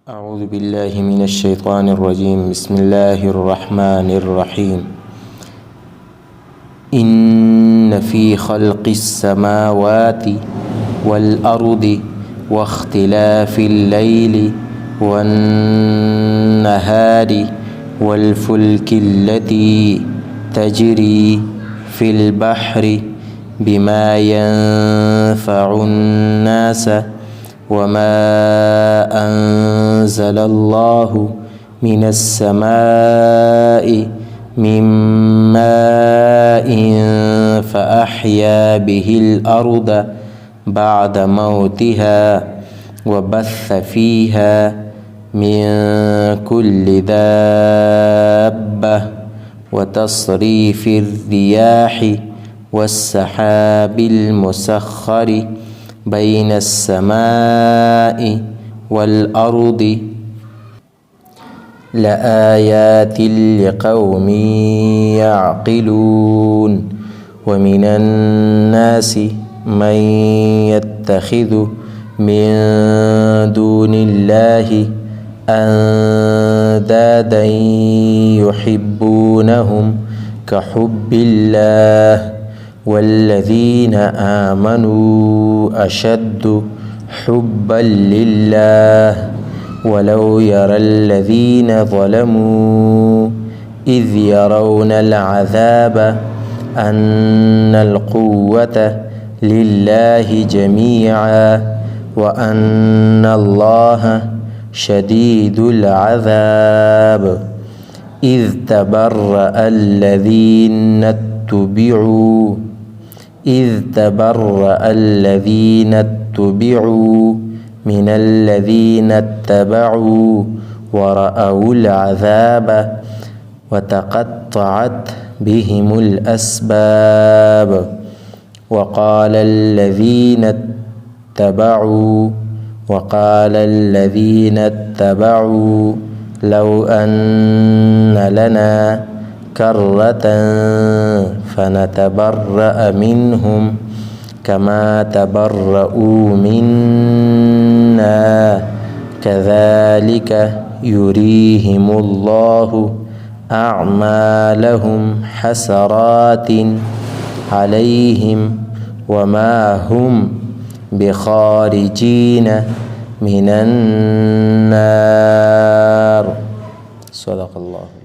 أعوذ بالله من الشيطان الرجيم. بسم الله الرحمن الرحيم. إن في خلق السماوات والأرض واختلاف الليل والنهار والفلك التي تجري في البحر بما ينفع الناس وما أنزل الله من السماء من ماء فأحيا به الأرض بعد موتها وبث فيها من كل دابة وتصريف الرياح والسحاب المسخر بين السماء والأرض لآيات لقوم يعقلون. ومن الناس من يتخذ من دون الله أندادا يحبونهم كحب الله والذين آمنوا أشد حبا لله ولو يرى الذين ظلموا إذ يرون العذاب أن القوة لله جميعا وأن الله شديد العذاب إذ تبرأ الذين اتبعوا من الذين اتبعوا ورأوا العذاب وتقطعت بهم الأسباب. وقال الذين اتبعوا لو أن لنا كرة فنتبرأ منهم كما تبرؤوا منا كذلك يريهم الله أعمالهم حسرات عليهم وما هم بخارجين من النار. صدق الله.